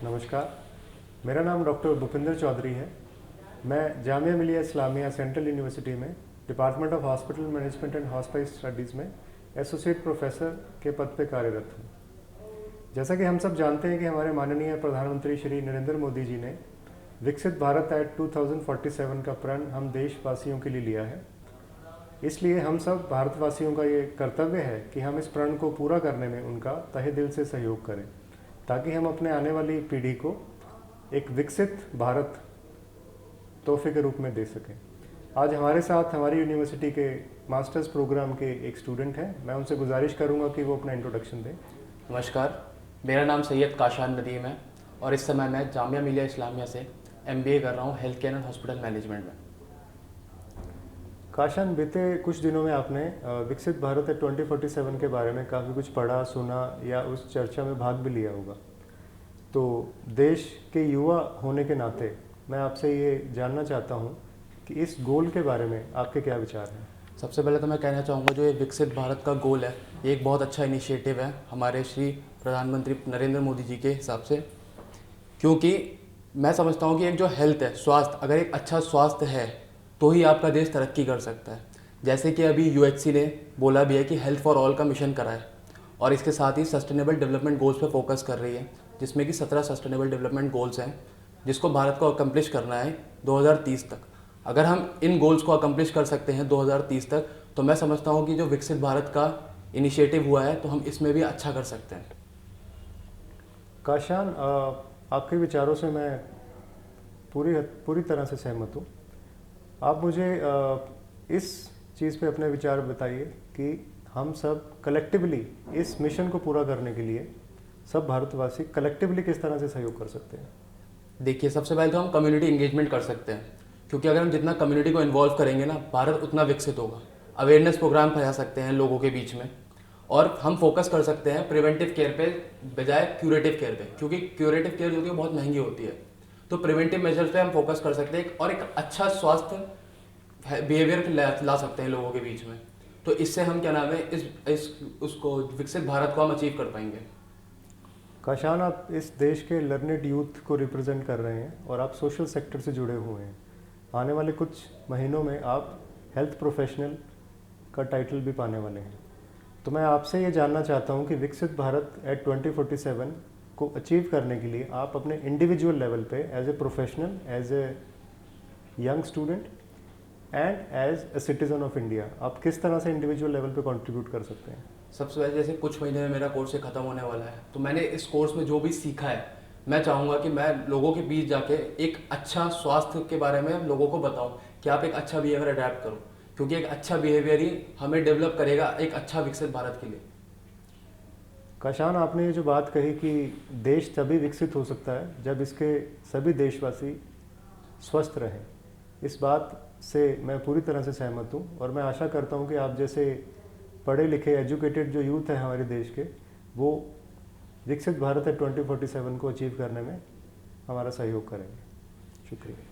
नमस्कार, मेरा नाम डॉक्टर भूपिंदर चौधरी है। मैं जामिया मिलिया इस्लामिया सेंट्रल यूनिवर्सिटी में department of hospital management and hospital studies में एसोसिएट प्रोफेसर के पद पर कार्यरत हूँ। जैसा कि हम सब जानते हैं कि हमारे माननीय प्रधानमंत्री श्री नरेंद्र मोदी जी ने विकसित भारत एट 2047 का प्रण हम देशवासियों के लिए लिया है। इसलिए हम सब भारतवासियों का ये कर्तव्य है कि हम इस प्रण को पूरा करने में उनका तहे दिल से सहयोग करें, ताकि हम अपने आने वाली पीढ़ी को एक विकसित भारत तोहफे के रूप में दे सकें। आज हमारे साथ हमारी यूनिवर्सिटी के मास्टर्स प्रोग्राम के एक स्टूडेंट हैं। मैं उनसे गुजारिश करूंगा कि वो अपना इंट्रोडक्शन दें। नमस्कार, मेरा नाम सैयद काशान नदीम है और इस समय मैं जामिया मिलिया इस्लामिया से MBA कर रहा हूँ health care and hospital management में। काशान, बीते कुछ दिनों में आपने विकसित भारत 2047 के बारे में काफ़ी कुछ पढ़ा, सुना या उस चर्चा में भाग भी लिया होगा। तो देश के युवा होने के नाते मैं आपसे ये जानना चाहता हूँ कि इस गोल के बारे में आपके क्या विचार हैं। सबसे पहले तो मैं कहना चाहूँगा जो ये विकसित भारत का गोल है, ये एक बहुत अच्छा इनिशिएटिव है हमारे श्री प्रधानमंत्री नरेंद्र मोदी जी के हिसाब से, क्योंकि मैं समझता हूँ कि एक जो हेल्थ है, स्वास्थ्य, अगर एक अच्छा स्वास्थ्य है तो ही आपका देश तरक्की कर सकता है। जैसे कि अभी UHC ने बोला भी है कि हेल्थ फॉर ऑल का मिशन करा है और इसके साथ ही सस्टेनेबल डेवलपमेंट गोल्स पे फोकस कर रही है, जिसमें कि 17 सस्टेनेबल डेवलपमेंट गोल्स हैं जिसको भारत को अकम्प्लिश करना है 2030 तक। अगर हम इन गोल्स को अकम्प्लिश कर सकते हैं 2030 तक, तो मैं समझता हूँ कि जो विकसित भारत का इनिशिएटिव हुआ है तो हम इसमें भी अच्छा कर सकते हैं। काशान, आपके विचारों से मैं पूरी तरह से सहमत हूँ। आप मुझे इस चीज़ पे अपने विचार बताइए कि हम सब कलेक्टिवली इस मिशन को पूरा करने के लिए सब भारतवासी कलेक्टिवली किस तरह से सहयोग कर सकते हैं। देखिए, सबसे पहले तो हम कम्युनिटी इंगेजमेंट कर सकते हैं, क्योंकि अगर हम जितना कम्युनिटी को इन्वॉल्व करेंगे ना, भारत उतना विकसित होगा। अवेयरनेस प्रोग्राम फैला सकते हैं लोगों के बीच में, और हम फोकस कर सकते हैं प्रिवेंटिव केयर पे बजाय क्यूरेटिव केयर पे, क्योंकि क्यूरेटिव केयर जो कि बहुत महंगी होती है। तो प्रिवेंटिव मेजर्स पे हम फोकस कर सकते हैं और एक अच्छा स्वास्थ्य बिहेवियर ला सकते हैं लोगों के बीच में। तो इससे हम क्या नाम है उसको विकसित भारत को हम अचीव कर पाएंगे। काशान, आप इस देश के लर्नेड यूथ को रिप्रेजेंट कर रहे हैं और आप सोशल सेक्टर से जुड़े हुए हैं। आने वाले कुछ महीनों में आप हेल्थ प्रोफेशनल का टाइटल भी पाने वाले हैं। तो मैं आपसे ये जानना चाहता हूँ कि विकसित भारत एट 2047 को अचीव करने के लिए आप अपने इंडिविजुअल लेवल पे as a professional, as a young student and as a citizen of India, आप किस तरह से इंडिविजुअल लेवल पे कंट्रीब्यूट कर सकते हैं। सबसे पहले, जैसे कुछ महीने में मेरा कोर्स ख़त्म होने वाला है, तो मैंने इस कोर्स में जो भी सीखा है, मैं चाहूँगा कि मैं लोगों के बीच जाके एक अच्छा स्वास्थ्य के बारे में लोगों को बताऊँ कि आप एक अच्छा बिहेवियर अडैप्ट करो, क्योंकि एक अच्छा बिहेवियर ही हमें डेवलप करेगा एक अच्छा विकसित भारत के लिए। काशान, आपने ये जो बात कही कि देश तभी विकसित हो सकता है जब इसके सभी देशवासी स्वस्थ रहें, इस बात से मैं पूरी तरह से सहमत हूँ और मैं आशा करता हूँ कि आप जैसे पढ़े लिखे एजुकेटेड जो यूथ है हमारे देश के, वो विकसित भारत 2047 को अचीव करने में हमारा सहयोग करेंगे। शुक्रिया।